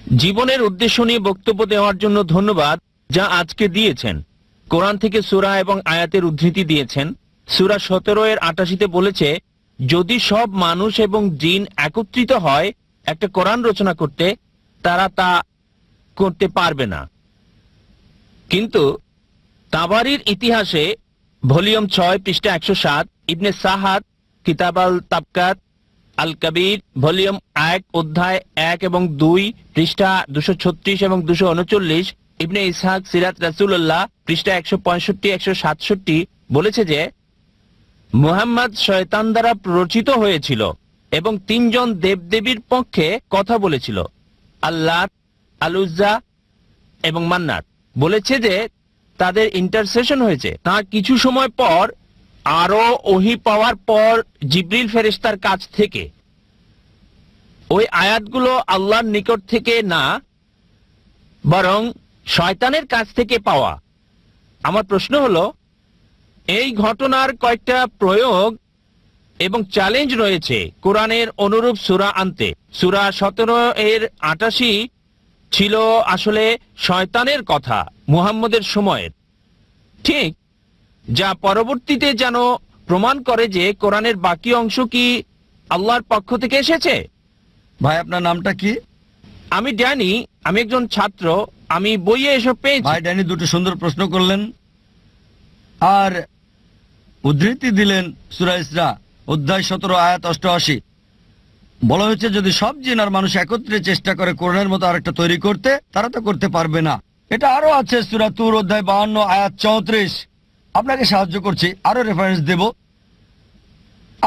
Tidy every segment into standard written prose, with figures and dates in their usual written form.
জীবনের উদ্দেশ্য নিয়ে বক্তব্য দেওয়ার জন্য ধন্যবাদ, যা আজকে দিয়েছেন। কোরআন থেকে সূরা এবং আয়াতের উদ্ধৃতি দিয়েছেন। সূরা 17-88 বলেছে, যদি সব মানুষ এবং জিন একত্রিত হয় একটা কোরআন রচনা করতে, তারা তা করতে পারবে না। কিন্তু তাবারির ইতিহাসে ভলিউম 6 পৃষ্ঠা 107, ইবনে সাহাদ কিতাব আল তাবকাত আল কবির ভলিউম 1 অধ্যায় 1 এবং 2 পৃষ্ঠা 236 এবং 239, ইবনে ইসহাক সিরাত রাসূলুল্লাহ পৃষ্ঠা 165-167 বলেছে যে মুহাম্মদ শয়তান দ্বারা প্ররোচিত হয়েছিল এবং 3 জন দেবদেবীর পক্ষে কথা বলেছিল, আল্লাহ, আল উজ্জা এবং মান্নাত। বলেছে যে তাদের ইন্টারসেশন হয়েছে। তার কিছু সময় পর আরো ওহী পাওয়ার পর জিবরিল ফেরেশতার কাছ থেকে ওই আয়াতগুলো আল্লাহর নিকট থেকে না, বরং শয়তানের কাছ থেকে পাওয়া। আমার প্রশ্ন হলো, এই ঘটনার কয়েকটা প্রয়োগ এবং চ্যালেঞ্জ রয়েছে কোরআনের অনুরূপ সূরা আনতে। সূরা 17-88 ছিল আসলে শয়তানের কথা মুহাম্মদের সময়ের, ঠিক, যা পরবর্তীতে যেন প্রমাণ করে যে কোরআনের বাকি অংশ কি আল্লাহর পক্ষ থেকে এসেছে। ভাই, আপনার নামটা কি? আমি ড্যানি, আমি একজন ছাত্র, আমি বইয়ে এসব পেয়েছি। ভাই ড্যানি দুটো সুন্দর প্রশ্ন করলেন আর উদ্ধৃতি দিলেন সূরা ইসরা অধ্যায় 17 আয়াত 88। বলা হয়েছে যদি সব জিন আর মানুষ একত্রে চেষ্টা করে কোরআনের মতো আরেকটা তৈরি করতে, তারা তো করতে পারবে না। এটা আরো আছে সূরা তুর অধ্যায় 52 আয়াত 34। আপনাকে সাহায্য করছি, আরো রেফারেন্স দেব।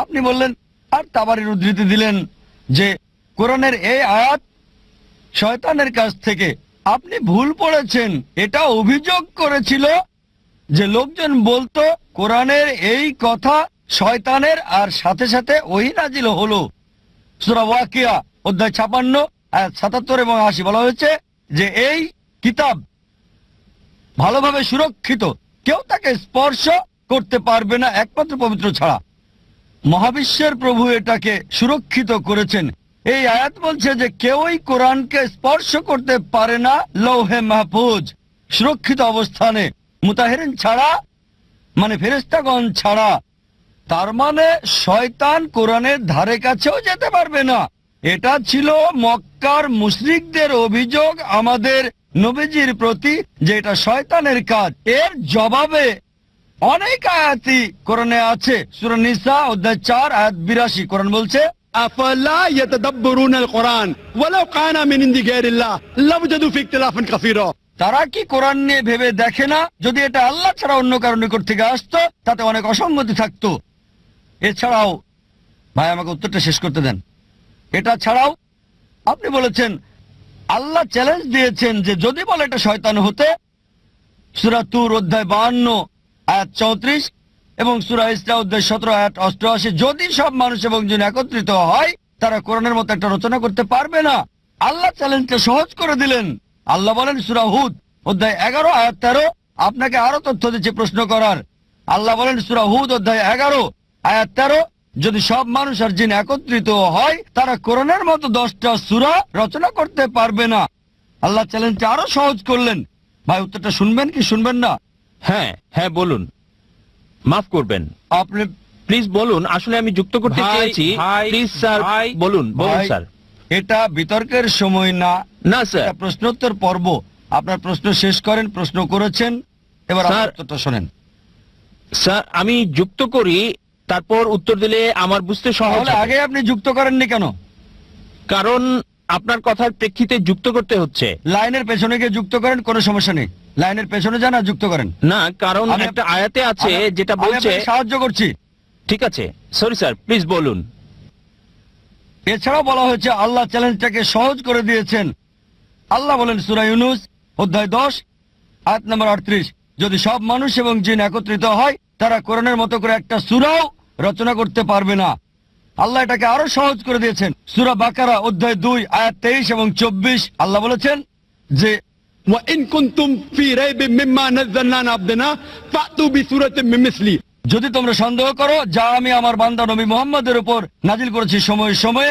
আপনি বললেন আর তাবারির উদ্ধৃতি দিলেন যে কোরআনের এই আয়াত শয়তানের কাছ থেকে। আপনি ভুল পড়েছেন। এটা অভিযোগ করেছিল যে লোকজন বলতো কোরআনের এই কথা শয়তানের, আর সাথে সাথে ওহী নাজিল হলো। সূরা ওয়াকিয়া অধ্যায় 56 আয়াত 77 এবং 80 বলা হয়েছে যে এই কিতাব ভালোভাবে সুরক্ষিত, কেউ তাকে স্পর্শ করতে পারবে না একমাত্র পবিত্র ছাড়া। মহাবিশ্বের প্রভু এটাকে সুরক্ষিত করেছেন। এই আয়াত বলছে যে কেউই কোরআনকে স্পর্শ করতে পারে না লৌহে মাহফুজ, সুরক্ষিত অবস্থানে, মুতাহিরিন ছাড়া, মানে ফেরেশতাগণ ছাড়া। তার মানে শয়তান কোরআনের ধারে কাছেও যেতে পারবে না। এটা ছিল মক্কার মুশরিকদের অভিযোগ আমাদের নবীজির প্রতি যে এটা শয়তানের কাজ। এর জবাবে অনেক আয়াতই কোরআনে আছে। সূরা নিসা অধ্যায় 4 আয়াত 82 কোরআন বলছে, আফালা ইয়াতাদাব্বারুনাল কোরআন ওয়ালাউ কানা মিন ইনদি গায়রিল্লাহ লাওজাদু ফি ইখতিলাফান কাসীরা। তারা কি কোরআন নিয়ে ভেবে দেখে না যদি এটা আল্লাহ ছাড়া অন্য কারো নিকট থেকে আসতো তাতে অনেক অসঙ্গতি থাকতো। এছাড়াও, ভাই আমাকে উত্তরটা শেষ করতে দেন। এটা ছাড়াও আপনি বলেছেন আল্লাহ চ্যালেঞ্জ দিয়েছেন যে যদি বলে এটা শয়তান হতে, সূরা তুর অধ্যায় 52 আয়াত 34 এবং সূরা ইসরা অধ্যায় 17 আয়াত 88, যদি সব মানুষ এবং জিন একত্রিত হয় তারা কোরআনের মতো একটা রচনা করতে পারবে না। আল্লাহ চ্যালেঞ্জটা সহজ করে দিলেন। আল্লাহ বলেন সূরা হুদ অধ্যায় 11 আয়াত 13, আপনাকে আরো তথ্য দিচ্ছে প্রশ্ন করার। আল্লাহ বলেন সূরা হুদ অধ্যায় 11 আয়াত 13, যদি সব মানুষ আর জিন একত্রিত হয় তারা কোরআনের মতো 10টা সূরা রচনা করতে পারবে না। আল্লাহ চ্যালেঞ্জটা আরো সহজ করলেন। ভাই উত্তরটা শুনবেন কি শুনবেন না? হ্যাঁ হ্যাঁ বলুন, মাফ করবেন, আপনি প্লিজ বলুন। আসলে আমি যুক্ত করতে চেয়েছি। প্লিজ স্যার বলুন, বলুন স্যার। এটা বিতর্কের সময় না, না স্যার, প্রশ্নোত্তর পর্ব। আপনার প্রশ্ন শেষ করেন, প্রশ্ন করেছেন, এবার স্যার উত্তরটা শোনেন। স্যার আমি যুক্ত করি, তারপর উত্তর দিলে আমার বুঝতে সহজ হবে। আগে আপনি যুক্ত করেননি কেন? কারণ আপনার কথার প্রেক্ষিতে যুক্ত করতে হচ্ছে। লাইনের পেছনে গিয়ে যুক্ত করেন, কোনো সমস্যা নেই। লাইনের পেছনে যান আর যুক্ত করেন। না, কারণ একটা আয়াতে আছে যেটা বলছে। সাহায্য করছি। ঠিক আছে, সরি স্যার, প্লিজ বলুন। এছাড়াও বলা হয়েছে আল্লাহ চ্যালেঞ্জটাকে সহজ করে দিয়েছেন। আল্লাহ বলেন সূরা ইউনূস অধ্যায় 10 আয়াত নম্বর 38, যদি সব মানুষ এবং জিন একত্রিত হয় তারা কোরআনের মতো করে একটা সূরাও রচনা করতে পারবে না। আল্লাহ এটাকে আরো সহজ করে দিয়েছেন। সূরা বাকারা অধ্যায় 2 আয়াত 23 এবং 24 আল্লাহ বলেছেন যে ওয়া ইন কুনতুম ফি রাইবিম মিম্মা নাযালনা আলা আবদিনা ফাতু বিসূরাতিন মিন মিসলি। যদি তোমরা সন্দেহ করো যা আমি আমার বান্দা নবী মুহাম্মদের উপর নাজিল করেছি সময়ে সময়ে,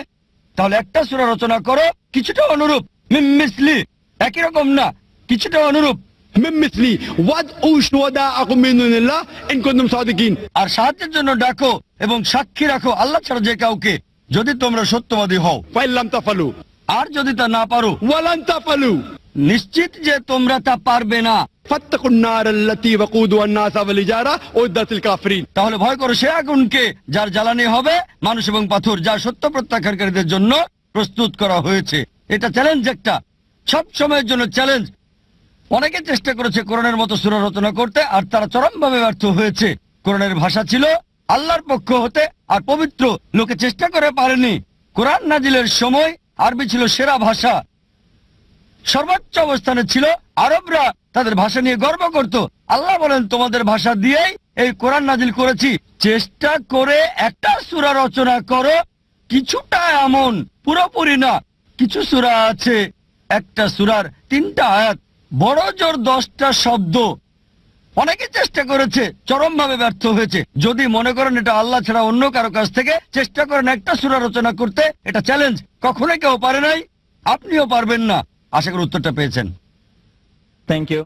তাহলে একটা সূরা রচনা করো কিছুটা অনুরূপ। মিন মিসলি, একই রকম না, কিছুটা অনুরূপ। من مثلي وادعوا شهداءكم من دون الله ان كنتم صادقين। আর সাহায্যের জন্য ডাকো এবং সাক্ষী রাখো আল্লাহ ছাড়া যে কাউকে, যদি তোমরা সত্যবাদী হও। فإن لم تفعلوا আর যদি তা না পারো, ولن تفعلوا নিশ্চিত যে তোমরা তা পারবে না, فاتقوا النار التي وقودها الناس والحجارة أعدت للكافرين। তাহলে ভয় করো সে আগুনকে যার জ্বালানি হবে মানুষ এবং পাথর, যা সত্য প্রত্যাখ্যানকারীদের জন্য প্রস্তুত করা হয়েছে। এটা চ্যালেঞ্জ, একটা সব সময়ের জন্য চ্যালেঞ্জ। অনেকে চেষ্টা করেছে কোরআনের মতো সূরা রচনা করতে, আর তারা চরমভাবে ব্যর্থ হয়েছে। কোরআনের ভাষা ছিল আল্লাহর পক্ষ হতে আর পবিত্র, লোকে চেষ্টা করে পারেনি। কোরআন নাজিলের সময় আরবি ছিল সেরা ভাষা, সর্বোচ্চ অবস্থানে ছিল। আরবরা তাদের ভাষা নিয়ে গর্ব করত। আল্লাহ বলেন, তোমাদের ভাষা দিয়েই এই কোরআন নাজিল করেছি, চেষ্টা করে একটা সূরা রচনা করো। কিছুটা এমন, পুরোপুরি না। কিছু সূরা আছে একটা সূরার 3টা আয়াত, বড় জোর 10টা শব্দ। অনেকে চেষ্টা করেছে, চরমভাবে ব্যর্থ হয়েছে। যদি মনে করেন এটা আল্লাহ ছাড়া অন্য কারো কাছ থেকে চেষ্টা করেন একটা সূরা রচনা করতে, এটা চ্যালেঞ্জ। কখনোই কেউ পারে নাই, আপনিও পারবেন না। আশা করি উত্তরটা পেয়েছেন। Thank you.